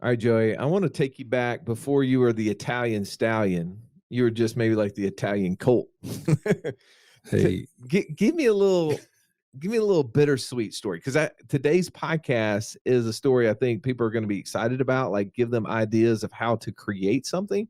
All right, Joey, I want to take you back before you were the Italian stallion. You were just maybe like the Italian colt. Hey, Give me a little bittersweet story, because today's podcast is a story I think people are going to be excited about. Like, give them ideas of how to create something.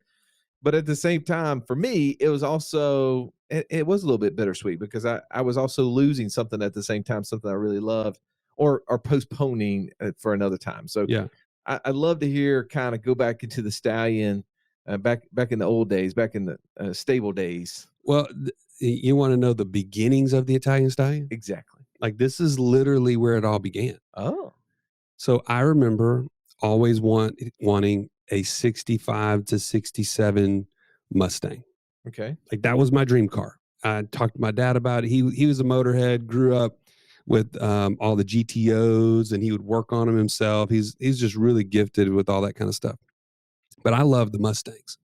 But at the same time, for me, it was also it was a little bit bittersweet, because I was also losing something at the same time, something I really loved, or postponing for another time. So yeah. I'd love to hear, kind of go back into the stallion, back in the old days, back in the stable days. Well, you want to know the beginnings of the Italian Stallion? Exactly. Like, this is literally where it all began. Oh, So I remember always wanting a 65 to 67 Mustang. okay. Like, that was my dream car. I talked to my dad about it. He was a motorhead, grew up with all the GTOs, and he would work on them himself. He's just really gifted with all that kind of stuff. But I love the Mustangs.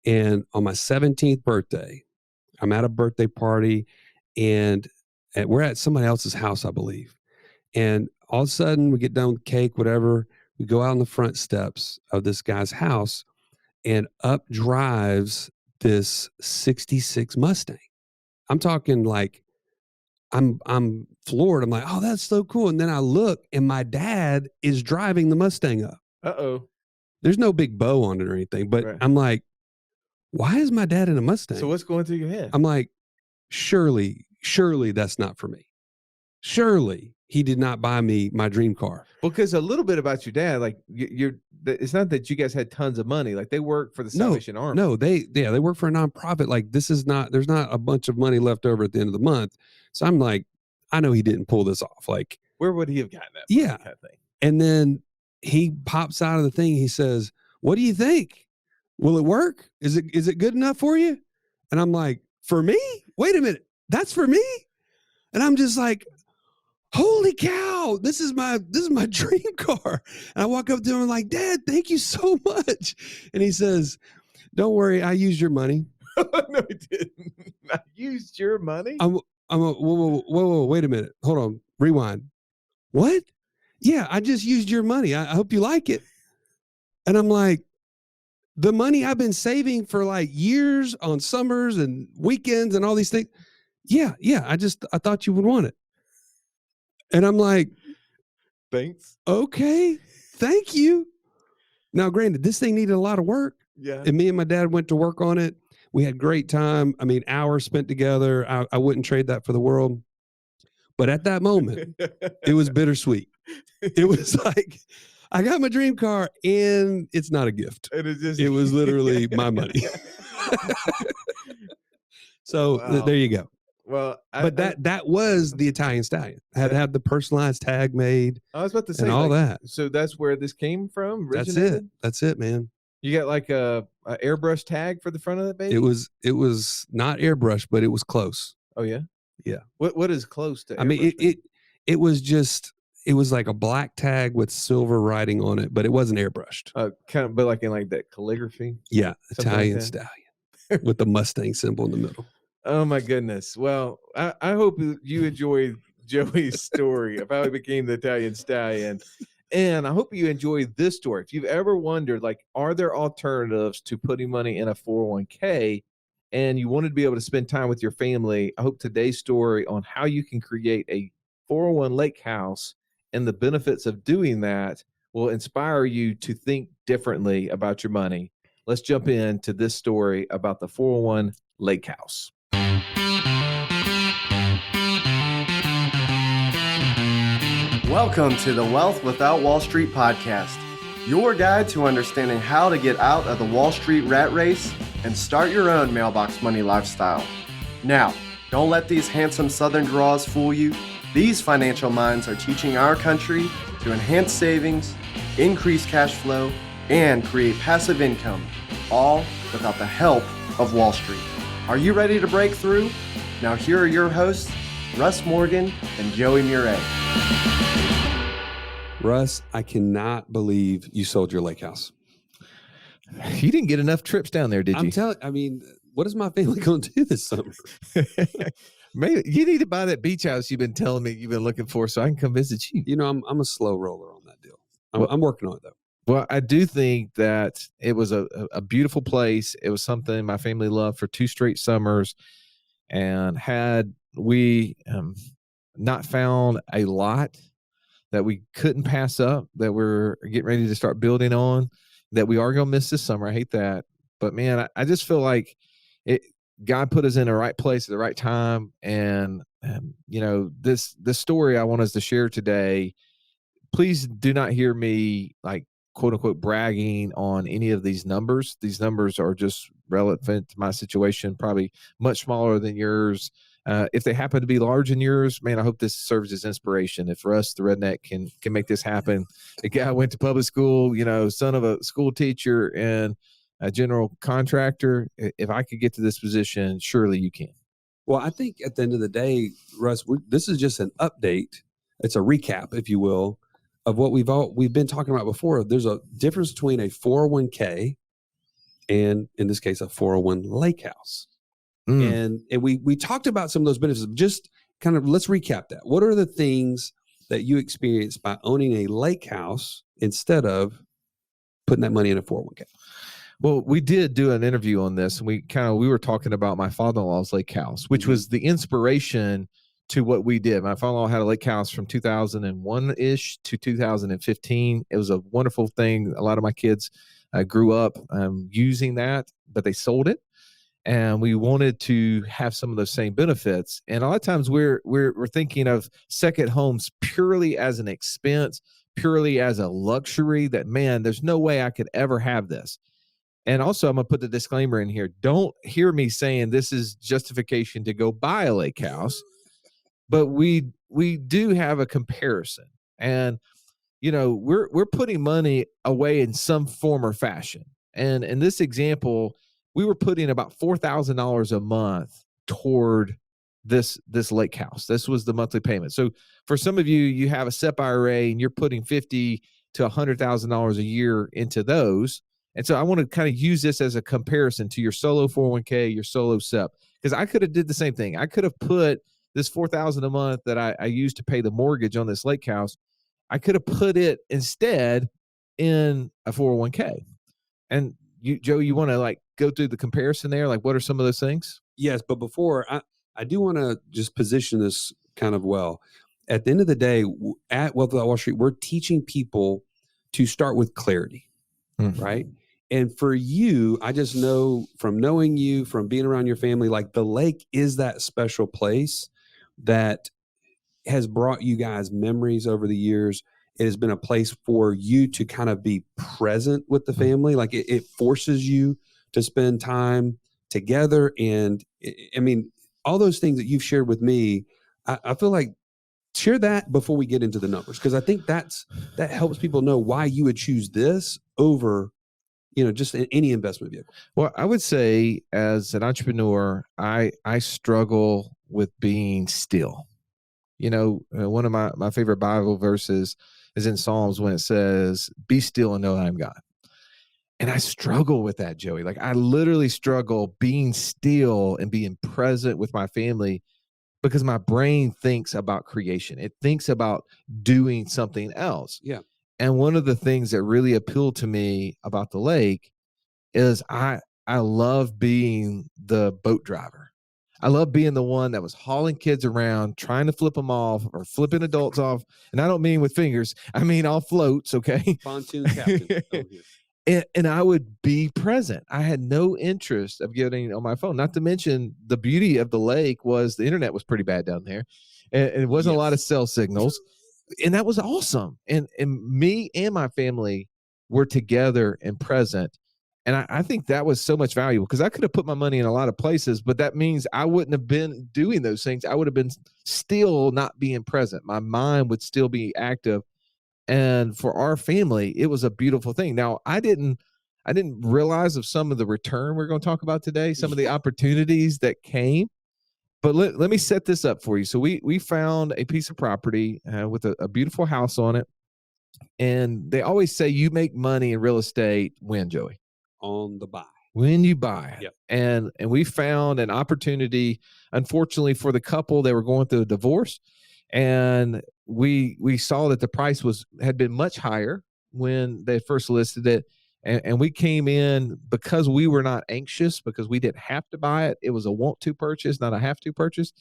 And on my 17th birthday, I'm at a birthday party, and we're at somebody else's house, I believe. And all of a sudden, we get done with cake, whatever. We go out on the front steps of this guy's house, and up drives this 66 Mustang. I'm talking like, I'm floored. I'm like, oh, that's so cool. And then I look, and my dad is driving the Mustang up. Uh-oh. There's no big bow on it or anything, but Right. I'm like, why is my dad in a Mustang? So what's going through your head? I'm like, surely that's not for me. Surely he did not buy me my dream car. Because a little bit about your dad, like it's not that you guys had tons of money. Like, they work for the Salvation Army. No, they work for a nonprofit. Like, there's not a bunch of money left over at the end of the month. So I'm like, I know he didn't pull this off. Like, Where would he have gotten that money, kind of thing? And then he pops out of the thing. He says, "What do you think? Will it work? Is it good enough for you?" And I'm like, "For me? Wait a minute. That's for me?" And I'm just like, holy cow, this is my dream car. And I walk up to him and like, "Dad, thank you so much." And he says, "Don't worry, I used your money." No, he didn't. I used your money? Whoa, wait a minute. Hold on. Rewind. What? Yeah, I just used your money. I hope you like it. And I'm like, the money I've been saving for like years on summers and weekends and all these things. Yeah. I thought you would want it. And I'm like, Thanks. Okay, thank you. Now, granted, this thing needed a lot of work. Yeah. And me and my dad went to work on it. We had great time. I mean, hours spent together. I wouldn't trade that for the world. But at that moment, it was bittersweet. It was like, I got my dream car, and it's not a gift. It was literally my money. So Wow. there you go. Well, that was the Italian Stallion. Had the personalized tag made. I was about to say, and all like, that. So that's where this came from. That's it, man. You got like a airbrush tag for the front of that baby? It was not airbrush, but it was close. Oh yeah. Yeah. What is close to? I mean, it was like a black tag with silver writing on it, but it wasn't airbrushed. Kind of, but like in like that calligraphy. Yeah, Italian like Stallion with the Mustang symbol in the middle. Oh my goodness. Well, I hope you enjoyed Joey's story of how he became the Italian Stallion. And I hope you enjoy this story. If you've ever wondered, like, are there alternatives to putting money in a 401k and you wanted to be able to spend time with your family, I hope today's story on how you can create a 401 lake house and the benefits of doing that will inspire you to think differently about your money. Let's jump into this story about the 401 lake house. Welcome to the Wealth Without Wall Street podcast, your guide to understanding how to get out of the Wall Street rat race and start your own mailbox money lifestyle. Now, don't let these handsome Southern draws fool you. These financial minds are teaching our country to enhance savings, increase cash flow, and create passive income, all without the help of Wall Street. Are you ready to break through? Now here are your hosts, Russ Morgan and Joey Murray. Russ, I cannot believe you sold your lake house. You didn't get enough trips down there, did you? I mean, what is my family going to do this summer? Maybe you need to buy that beach house you've been telling me you've been looking for so I can come visit you. You know, I'm a slow roller on that deal. I'm working on it, though. Well, I do think that it was a beautiful place. It was something my family loved for 2 straight summers. And had we not found a lot that we couldn't pass up, that we're getting ready to start building on, that we are going to miss this summer. I hate that. But man, I just feel like God put us in the right place at the right time. And, this story I want us to share today, please do not hear me like quote unquote bragging on any of these numbers. These numbers are just relevant to my situation, probably much smaller than yours. If they happen to be large in yours, man, I hope this serves as inspiration. If Russ, the redneck, can make this happen. The guy went to public school, son of a school teacher and a general contractor. If I could get to this position, surely you can. Well, I think at the end of the day, Russ, this is just an update. It's a recap, if you will, of what we've been talking about before. There's a difference between a 401k and, in this case, a 401 lake house. And we talked about some of those benefits. Just kind of let's recap that. What are the things that you experienced by owning a lake house instead of putting that money in a 401k? Well, we did do an interview on this, and we were talking about my father-in-law's lake house, which was the inspiration to what we did. My father-in-law had a lake house from 2001-ish to 2015. It was a wonderful thing. A lot of my kids grew up using that, but they sold it. And we wanted to have some of those same benefits. And a lot of times we're thinking of second homes purely as an expense, purely as a luxury that, man, there's no way I could ever have this. And also, I'm going to put the disclaimer in here. Don't hear me saying this is justification to go buy a lake house, but we do have a comparison. And, we're putting money away in some form or fashion. And in this example, we were putting about $4,000 a month toward this lake house. This was the monthly payment. So for some of you, you have a SEP IRA and you're putting $50,000 to $100,000 a year into those. And so I want to kind of use this as a comparison to your solo 401k, your solo SEP, because I could have did the same thing. I could have put this $4,000 a month that I used to pay the mortgage on this lake house. I could have put it instead in a 401k. And Joe, you want to go through the comparison there? Like, what are some of those things? Yes, but before I do want to just position this kind of well. At the end of the day, at Wealth Without Wall Street, we're teaching people to start with clarity, right? And for you, I just know from knowing you, from being around your family, like the lake is that special place that has brought you guys memories over the years. It has been a place for you to kind of be present with the family. Like it forces you to spend time together. And I mean, all those things that you've shared with me, I feel like share that before we get into the numbers. Cause I think that helps people know why you would choose this over, just any investment vehicle. Well, I would say as an entrepreneur, I struggle with being still. One of my favorite Bible verses is in Psalms when it says, "Be still and know that I'm God." And I struggle with that, Joey. Like I literally struggle being still and being present with my family because my brain thinks about creation. It thinks about doing something else. Yeah. And one of the things that really appealed to me about the lake is I love being the boat driver. I love being the one that was hauling kids around, trying to flip them off or flipping adults off. And I don't mean with fingers. I mean all floats, okay? Pontoon captain. Oh, yeah. And I would be present. I had no interest of getting on my phone. Not to mention the beauty of the lake was the internet was pretty bad down there. And it wasn't a lot of cell signals. And that was awesome. And me and my family were together and present. And I think that was so much valuable because I could have put my money in a lot of places, but that means I wouldn't have been doing those things. I would have been still not being present. My mind would still be active. And for our family, it was a beautiful thing. Now, I didn't realize of some of the return we're going to talk about today, some of the opportunities that came. But let me set this up for you. So we found a piece of property with a beautiful house on it. And they always say you make money in real estate when, Joey? On the buy. When you buy it. Yep. And we found an opportunity, unfortunately, for the couple. They were going through a divorce. And we saw that the price had been much higher when they first listed it. And we came in because we were not anxious, because we didn't have to buy it. It was a want to purchase, not a have to purchase.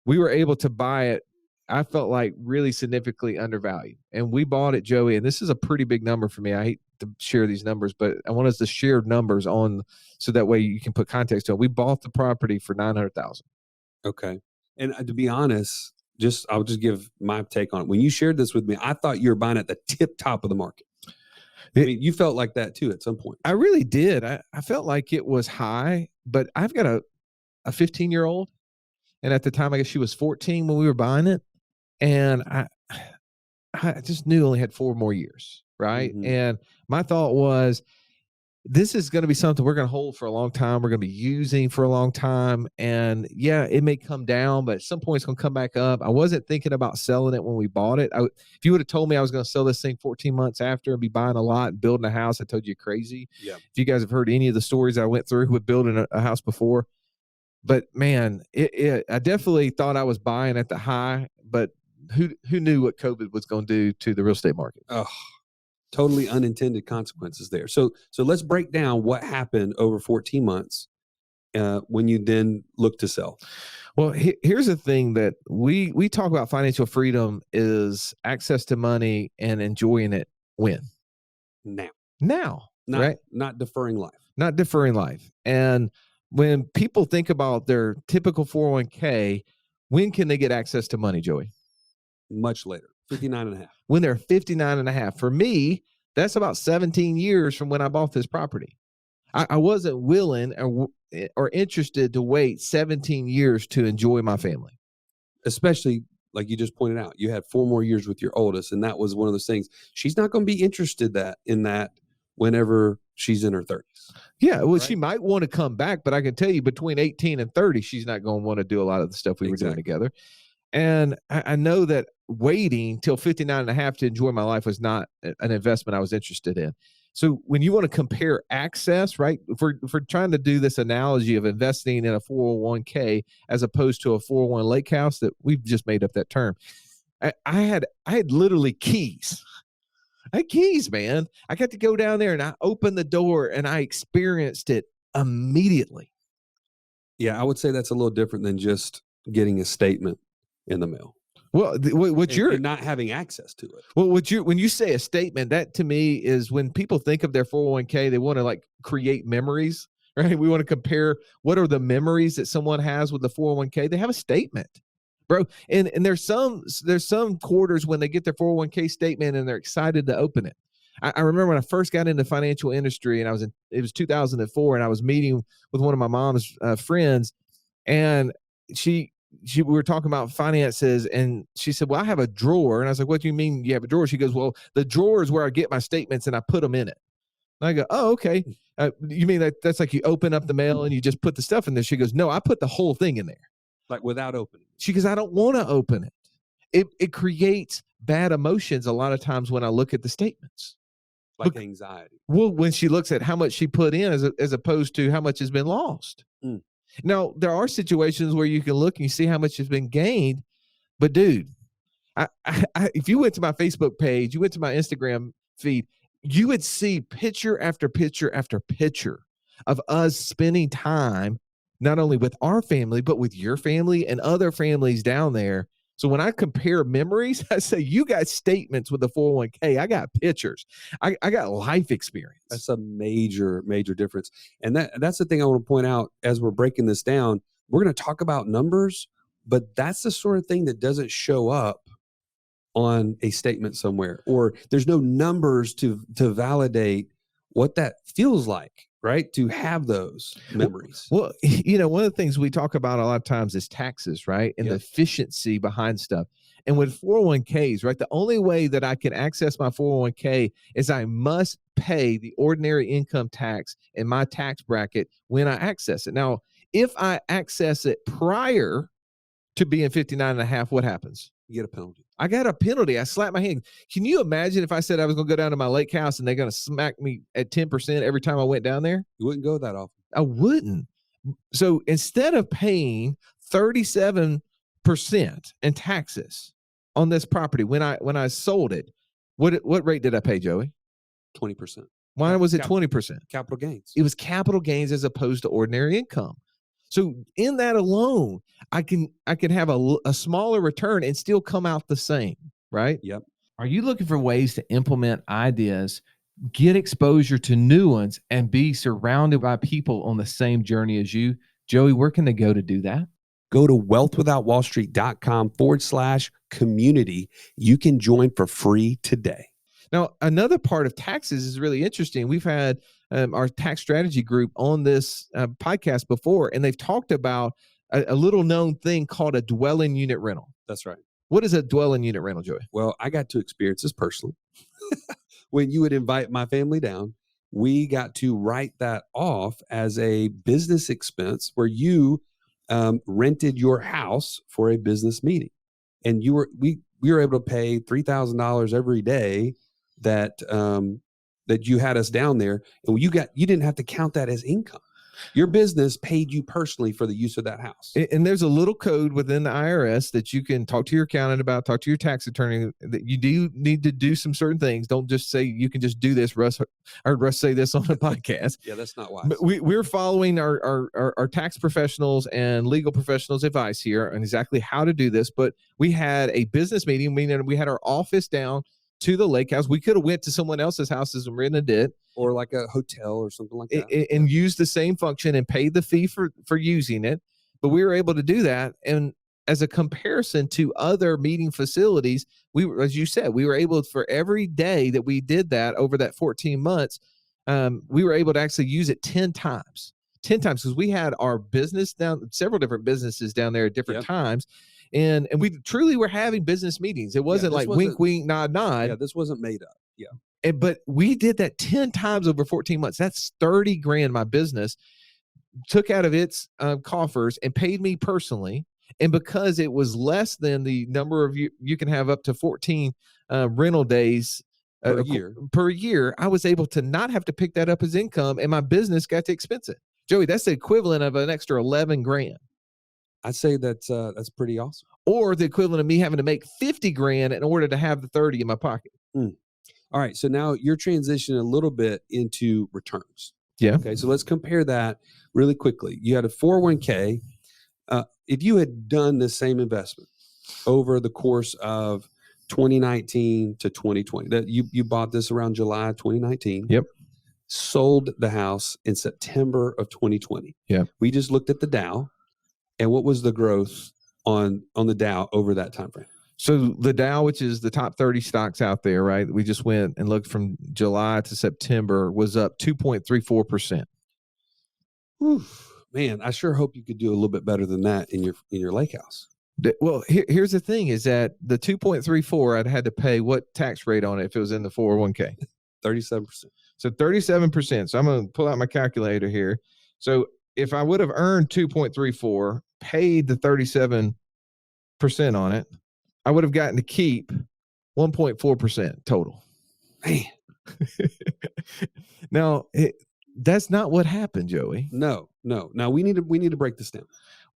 We were able to buy it, I felt like, really significantly undervalued. And we bought it, Joey, and this is a pretty big number for me. I hate to share these numbers, but I want us to share numbers on, so that way you can put context to it. We bought the property for $900,000. Okay. And to be honest, I'll just give my take on it. When you shared this with me, I thought you were buying at the tip top of the market. I mean, you felt like that too at some point. I really did. I felt like it was high, but I've got a 15-year-old. And at the time, I guess she was 14 when we were buying it. And I just knew only had 4 more years, right? Mm-hmm. And my thought was, this is going to be something we're going to hold for a long time. We're going to be using for a long time. And yeah, it may come down, but at some point it's going to come back up. I wasn't thinking about selling it when we bought it. If you would have told me I was going to sell this thing 14 months after and be buying a lot and building a house, I told you crazy. Yeah. If you guys have heard any of the stories I went through with building a house before, but man, I definitely thought I was buying at the high, but who knew what COVID was going to do to the real estate market? Oh, totally unintended consequences there. So let's break down what happened over 14 months when you then look to sell. Well, here's the thing that we talk about: financial freedom is access to money and enjoying it when? Now, right? Not deferring life. Not deferring life. And when people think about their typical 401k, when can they get access to money, Joey? Much later, 59 and a half. When they're 59 and a half. For me, that's about 17 years from when I bought this property. I wasn't willing or interested to wait 17 years to enjoy my family. Especially, like you just pointed out, you had 4 more years with your oldest, and that was one of those things. She's not going to be interested in that whenever she's in her 30s. Yeah, well, right? She might want to come back, but I can tell you between 18 and 30, she's not going to want to do a lot of the stuff we were doing together. And I know that waiting till 59 and a half to enjoy my life was not an investment I was interested in. So when you want to compare access, right, if we're trying to do this analogy of investing in a 401k as opposed to a 401 lake house, that we've just made up that term. I had literally keys. I had keys, man. I got to go down there and I opened the door and I experienced it immediately. Yeah, I would say that's a little different than just getting a statement in the mail. Well, you're not having access to it. Well, when you say a statement, that to me is when people think of their 401k, they want to like create memories, right? We want to compare what are the memories that someone has with the 401k. They have a statement, bro. And there's some quarters when they get their 401k statement and they're excited to open it. I remember when I first got into the financial industry, and it was 2004, and I was meeting with one of my mom's friends, and we were talking about finances, and she said, well, I have a drawer. And I was like, what do you mean you have a drawer? She goes, well, the drawer is where I get my statements and I put them in it. And I go, oh, okay. You mean that's like you open up the mail and you just put the stuff in there? She goes, no, I put the whole thing in there. Like without opening. She goes, I don't want to open it. It creates bad emotions a lot of times when I look at the statements. Like anxiety. Well, when she looks at how much she put in as opposed to how much has been lost. Mm. Now, there are situations where you can look and you see how much has been gained, but dude, if you went to my Facebook page, you went to my Instagram feed, you would see picture after picture after picture of us spending time not only with our family, but with your family and other families down there. So when I compare memories, I say, you got statements with the 401k. I got pictures. I got life experience. That's a major, major difference. And that's the thing I want to point out as we're breaking this down. We're going to talk about numbers, but that's the sort of thing that doesn't show up on a statement somewhere, or there's no numbers to validate what that feels like, right? To have those memories. Well, one of the things we talk about a lot of times is taxes, right? And the efficiency behind stuff. And with 401ks, right, the only way that I can access my 401k is I must pay the ordinary income tax in my tax bracket when I access it. Now, if I access it prior to being 59 and a half, what happens? You get a penalty. I got a penalty. I slapped my hand. Can you imagine if I said I was going to go down to my lake house and they're going to smack me at 10% every time I went down there? You wouldn't go that often. I wouldn't. So instead of paying 37% in taxes on this property when I sold it, what rate did I pay, Joey? 20%. Why was it 20%? Capital gains. It was capital gains as opposed to ordinary income. So in that alone, I can have a smaller return and still come out the same, right? Yep. Are you looking for ways to implement ideas, get exposure to new ones, and be surrounded by people on the same journey as you? Joey, where can they go to do that? Go to wealthwithoutwallstreet.com/community. You can join for free today. Now, another part of taxes is really interesting. We've had our tax strategy group on this podcast before, and they've talked about a little known thing called a dwelling unit rental. That's right. What is a dwelling unit rental, Joey? Well, I got to experience this personally. When you would invite my family down, we got to write that off as a business expense where you rented your house for a business meeting, and we were able to pay $3,000 every day that you had us down there, and you didn't have to count that as income. Your business paid you personally for the use of that house. And there's a little code within the IRS that you can talk to your accountant about, talk to your tax attorney, that you do need to do some certain things. Don't just say you can just do this. Russ, I heard Russ say this on the podcast. Yeah, that's not wise. But we're following our tax professionals and legal professionals' advice here on exactly how to do this. But we had a business meeting. We had our office down to the lake house. We could have went to someone else's houses and rented it, or like a hotel or something like that, and used the same function and paid the fee for using it. But we were able to do that, and as a comparison to other meeting facilities, we were, as you said, we were able, for every day that we did that over that 14 months, we were able to actually use it 10 times, because we had our business down, several different businesses down there at different times. And we truly were having business meetings. It wasn't like wink, wink, nod, nod. Yeah, this wasn't made up. Yeah. But we did that 10 times over 14 months. That's $30,000 my business took out of its coffers and paid me personally. And because it was less than the number of you can have up to 14 rental days per year, I was able to not have to pick that up as income, and my business got to expense it. Joey, that's the equivalent of an extra $11,000. I'd say that's pretty awesome. Or the equivalent of me having to make $50,000 in order to have the 30 in my pocket. All right. So now you're transitioning a little bit into returns. Yeah. Okay. So let's compare that really quickly. You had a 401k. If you had done the same investment over the course of 2019 to 2020, that you bought this around July 2019. Yep. Sold the house in September of 2020. Yeah. We just looked at the Dow. And what was the growth on the Dow over that time frame? So the Dow, which is the top 30 stocks out there, right? We just went and looked from July to September, was up 2.34%. Man, I sure hope you could do a little bit better than that in your lake house. Well, here's the thing: is that the 2.34, I'd had to pay what tax rate on it if it was in the 401k? 37%. So 37%. So I'm going to pull out my calculator here. So if I would have earned 2.34, paid the 37% on it, I would have gotten to keep 1.4% total. Man. Now, that's not what happened, Joey. No. Now we need to break this down.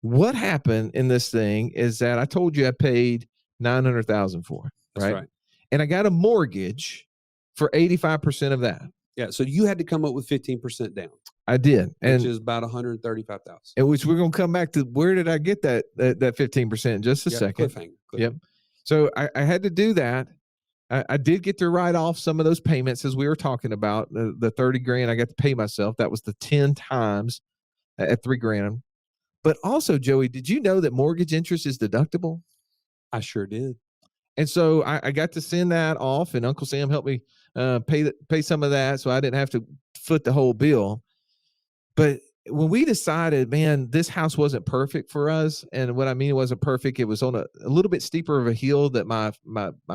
What happened in this thing is that I told you I paid $900,000 for it, right? That's right. And I got a mortgage for 85% of that. Yeah. So you had to come up with 15% down. I did, which is about $135,000. And which we're going to come back to. Where did I get that 15% in just a second? Cliffhanger. Yep. So I had to do that. I did get to write off some of those payments, as we were talking about. The $30,000 I got to pay myself. That was the 10 times at $3,000. But also, Joey, did you know that mortgage interest is deductible? I sure did. And so I got to send that off, and Uncle Sam helped me pay some of that, so I didn't have to foot the whole bill. But when we decided, man, this house wasn't perfect for us, and what I mean it wasn't perfect, it was on a little bit steeper of a hill that my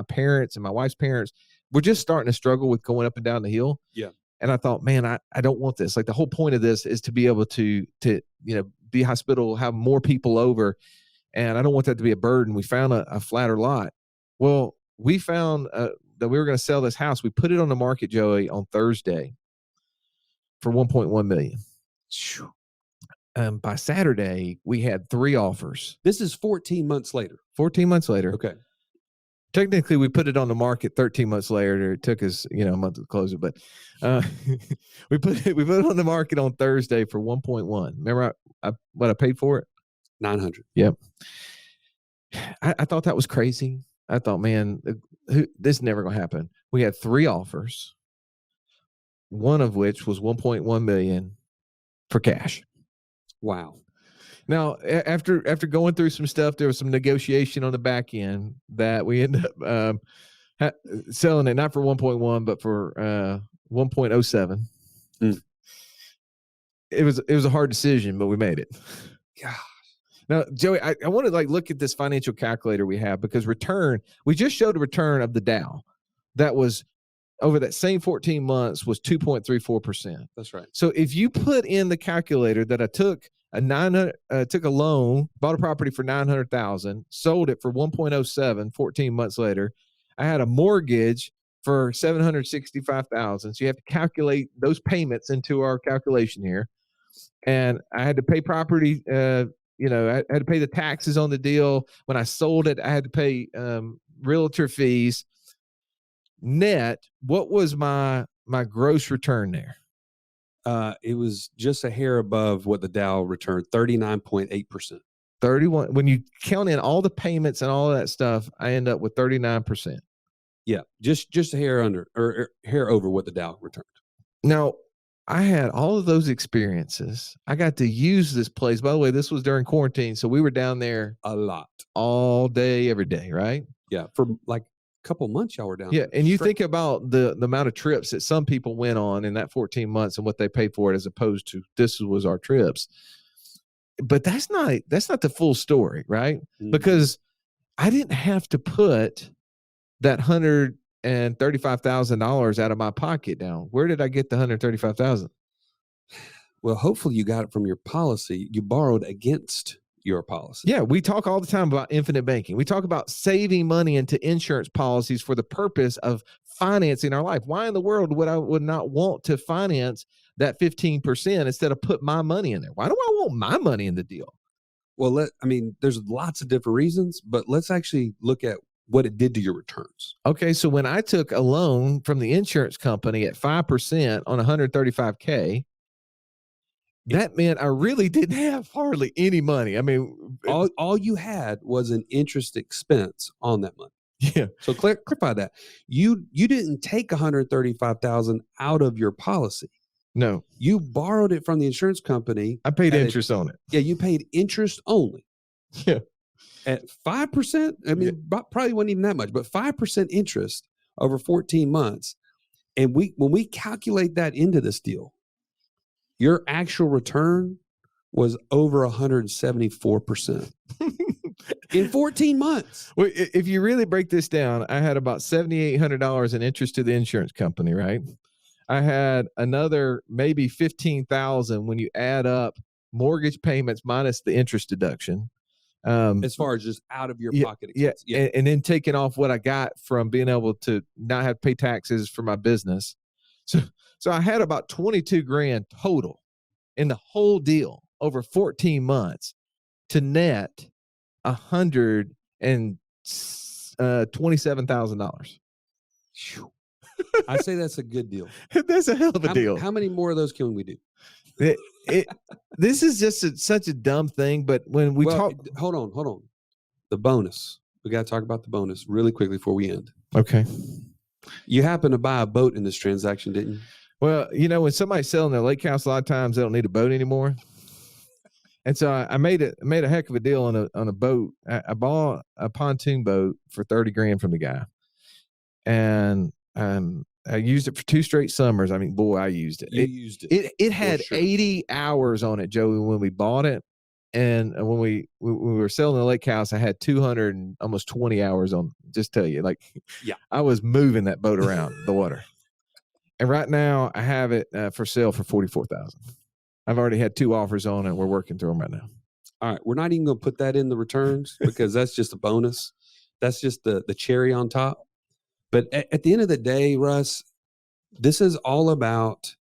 parents and my wife's parents were just starting to struggle with going up and down the hill. Yeah. And I thought, man, I don't want this. Like, the whole point of this is to be able to be hospitable, have more people over, and I don't want that to be a burden. We found a flatter lot. Well, we found that we were going to sell this house. We put it on the market, Joey, on Thursday for $1.1 million. By Saturday, we had 3 offers. This is 14 months later. 14 months later. Okay. Technically, we put it on the market 13 months later. It took us, a month to close it, but we put it on the market on Thursday for 1.1. Remember what I paid for it? 900. Yep. I thought that was crazy. I thought, man, this is never going to happen. We had 3 offers, one of which was 1.1 million for cash. Wow. Now, after going through some stuff, there was some negotiation on the back end that we ended up selling it not for 1.1, but for 1.07. It was a hard decision, but we made it. Yeah. Now, Joey, I want to look at this financial calculator we have, because we just showed a return of the Dow that was over that same 14 months was 2.34%. That's right. So if you put in the calculator that I took took a loan, bought a property for 900,000, sold it for 1.07 14 months later, I had a mortgage for 765,000. So you have to calculate those payments into our calculation here. And I had to pay property, I had to pay the taxes on the deal. When I sold it, I had to pay realtor fees. Net, what was my gross return there? It was just a hair above what the Dow returned, 39.8%. 31. When you count in all the payments and all of that stuff, I end up with 39%. Yeah, just a hair under or hair over what the Dow returned. Now, I had all of those experiences. I got to use this place. By the way, this was during quarantine, so we were down there a lot, all day, every day, right? Yeah, for like a couple months y'all were down. Yeah, and you think about the amount of trips that some people went on in that 14 months and what they paid for it, as opposed to this was our trips. But that's not the full story, right? Mm-hmm. Because I didn't have to put that $135,000 out of my pocket down. Where did I get the $135,000? Well, hopefully you got it from your policy. You borrowed against your policy. Yeah, we talk all the time about infinite banking. We talk about saving money into insurance policies for the purpose of financing our life. Why in the world would I not want to finance that 15% instead of put my money in there? Why do I want my money in the deal? Well, there's lots of different reasons, but let's actually look at what it did to your returns. Okay, so when I took a loan from the insurance company at 5% on $135K, that meant I really didn't have hardly any money. I mean, all you had was an interest expense on that money. Yeah. So clarify that. You didn't take $135,000 out of your policy. No. You borrowed it from the insurance company. I paid interest on it. Yeah, you paid interest only. Yeah. At 5%, I mean, probably wasn't even that much, but 5% interest over 14 months. And when we calculate that into this deal, your actual return was over 174% in 14 months. Well, if you really break this down, I had about $7,800 in interest to the insurance company, right? I had another maybe $15,000 when you add up mortgage payments minus the interest deduction. As far as just out of your pocket expense. Yeah. And then taking off what I got from being able to not have to pay taxes for my business. So I had about $22,000 total in the whole deal over 14 months to net $127,000. I say that's a good deal. That's a hell of a deal. How many more of those can we do? This is just such a dumb thing, but when we talk... Hold on. The bonus. We got to talk about the bonus really quickly before we end. Okay. You happen to buy a boat in this transaction, didn't you? Well, when somebody's selling their lake house, a lot of times they don't need a boat anymore. And so I made a heck of a deal on a boat. I bought a pontoon boat for $30,000 from the guy. And I used it for 2 straight summers. I mean, boy, I used it. You used it. It had 80 hours on it, Joey, when we bought it. And when we were selling the lake house, I had 200 and almost 20 hours on. Just tell you, I was moving that boat around the water. And right now, I have it for sale for $44,000. I've already had 2 offers on it. We're working through them right now. All right, we're not even going to put that in the returns because that's just a bonus. That's just the cherry on top. But at the end of the day, Russ, this is all about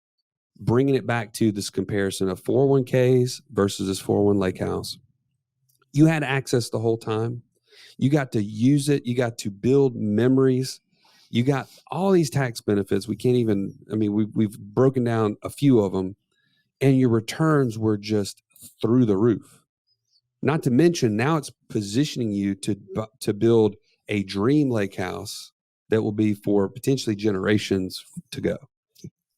bringing it back to this comparison of 401ks versus this 401 lake house. You had access the whole time. You got to use it. You got to build memories. You got all these tax benefits. We can't even, I mean, we've broken down a few of them, and your returns were just through the roof. Not to mention, now it's positioning you to build a dream lake house that will be for potentially generations to go.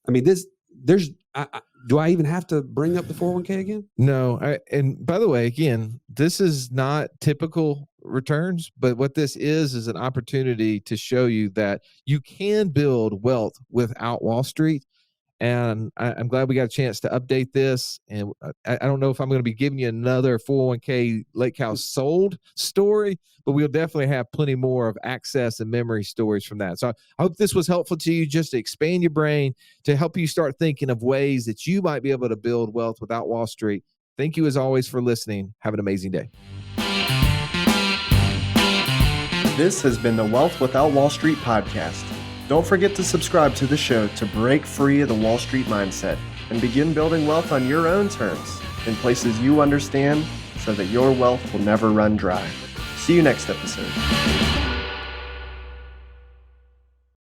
I mean, do I even have to bring up the 401k again? No. And by the way, again, this is not typical returns, but what this is an opportunity to show you that you can build wealth without Wall Street. And I'm glad we got a chance to update this. And I don't know if I'm going to be giving you another 401k lake house sold story, but we'll definitely have plenty more of access and memory stories from that. So I hope this was helpful to you, just to expand your brain, to help you start thinking of ways that you might be able to build wealth without Wall Street. Thank you as always for listening. Have an amazing day. This has been the Wealth Without Wall Street podcast. Don't forget to subscribe to the show to break free of the Wall Street mindset and begin building wealth on your own terms in places you understand so that your wealth will never run dry. See you next episode.